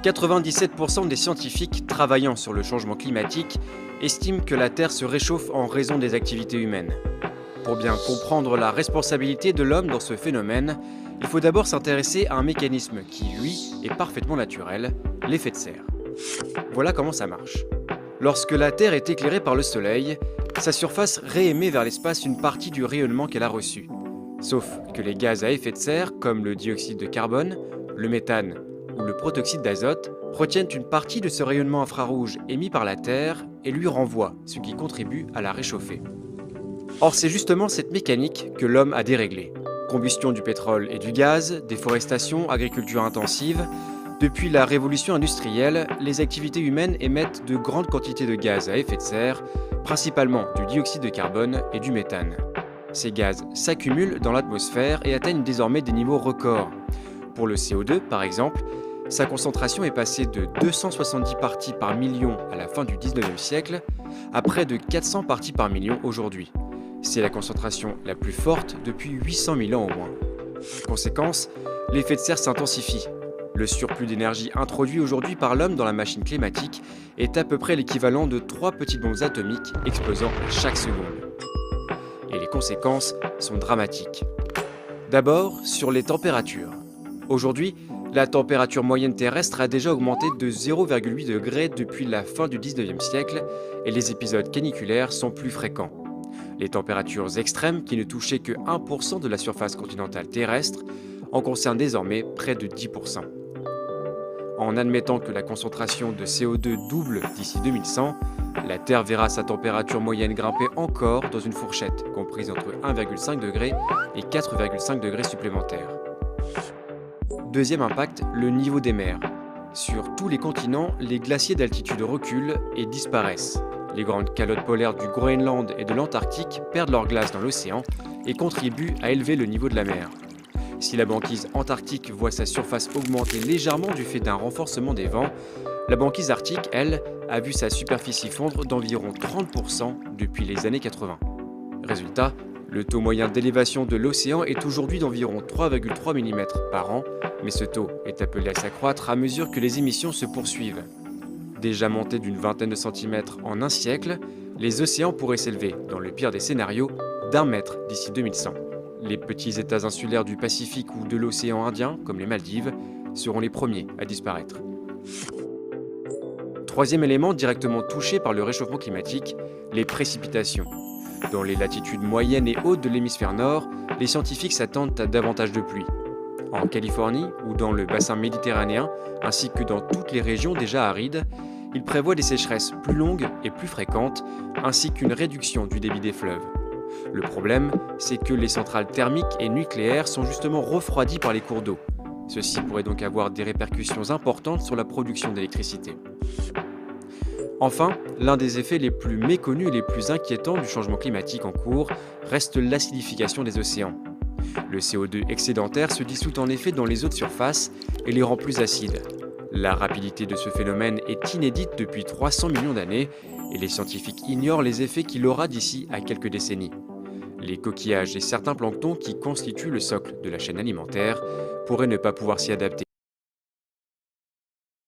97% des scientifiques travaillant sur le changement climatique estiment que la Terre se réchauffe en raison des activités humaines. Pour bien comprendre la responsabilité de l'homme dans ce phénomène, il faut d'abord s'intéresser à un mécanisme qui, lui, est parfaitement naturel, l'effet de serre. Voilà comment ça marche. Lorsque la Terre est éclairée par le Soleil, sa surface réémet vers l'espace une partie du rayonnement qu'elle a reçu. Sauf que les gaz à effet de serre, comme le dioxyde de carbone, le méthane ou le protoxyde d'azote, retiennent une partie de ce rayonnement infrarouge émis par la Terre et lui renvoient, ce qui contribue à la réchauffer. Or, c'est justement cette mécanique que l'homme a déréglée. Combustion du pétrole et du gaz, déforestation, agriculture intensive. Depuis la révolution industrielle, les activités humaines émettent de grandes quantités de gaz à effet de serre, principalement du dioxyde de carbone et du méthane. Ces gaz s'accumulent dans l'atmosphère et atteignent désormais des niveaux records. Pour le CO2, par exemple, sa concentration est passée de 270 parties par million à la fin du 19e siècle à près de 400 parties par million aujourd'hui. C'est la concentration la plus forte depuis 800 000 ans au moins. Conséquence, l'effet de serre s'intensifie. Le surplus d'énergie introduit aujourd'hui par l'homme dans la machine climatique est à peu près l'équivalent de 3 petites bombes atomiques explosant chaque seconde. Et les conséquences sont dramatiques. D'abord, sur les températures. Aujourd'hui, la température moyenne terrestre a déjà augmenté de 0,8 degrés depuis la fin du 19e siècle et les épisodes caniculaires sont plus fréquents. Les températures extrêmes, qui ne touchaient que 1% de la surface continentale terrestre, en concernent désormais près de 10%. En admettant que la concentration de CO2 double d'ici 2100, la Terre verra sa température moyenne grimper encore dans une fourchette comprise entre 1,5 degré et 4,5 degrés supplémentaires. Deuxième impact, le niveau des mers. Sur tous les continents, les glaciers d'altitude reculent et disparaissent. Les grandes calottes polaires du Groenland et de l'Antarctique perdent leur glace dans l'océan et contribuent à élever le niveau de la mer. Si la banquise antarctique voit sa surface augmenter légèrement du fait d'un renforcement des vents, la banquise arctique, elle, a vu sa superficie fondre d'environ 30% depuis les années 80. Résultat, le taux moyen d'élévation de l'océan est aujourd'hui d'environ 3,3 mm par an, mais ce taux est appelé à s'accroître à mesure que les émissions se poursuivent. Déjà montés d'une vingtaine de centimètres en un siècle, les océans pourraient s'élever, dans le pire des scénarios, d'1 mètre d'ici 2100. Les petits États insulaires du Pacifique ou de l'océan Indien, comme les Maldives, seront les premiers à disparaître. Troisième élément directement touché par le réchauffement climatique, les précipitations. Dans les latitudes moyennes et hautes de l'hémisphère nord, les scientifiques s'attendent à davantage de pluie. En Californie ou dans le bassin méditerranéen, ainsi que dans toutes les régions déjà arides, ils prévoient des sécheresses plus longues et plus fréquentes, ainsi qu'une réduction du débit des fleuves. Le problème, c'est que les centrales thermiques et nucléaires sont justement refroidies par les cours d'eau. Ceci pourrait donc avoir des répercussions importantes sur la production d'électricité. Enfin, l'un des effets les plus méconnus et les plus inquiétants du changement climatique en cours reste l'acidification des océans. Le CO2 excédentaire se dissout en effet dans les eaux de surface et les rend plus acides. La rapidité de ce phénomène est inédite depuis 300 millions d'années et les scientifiques ignorent les effets qu'il aura d'ici à quelques décennies. Les coquillages et certains planctons qui constituent le socle de la chaîne alimentaire pourraient ne pas pouvoir s'y adapter.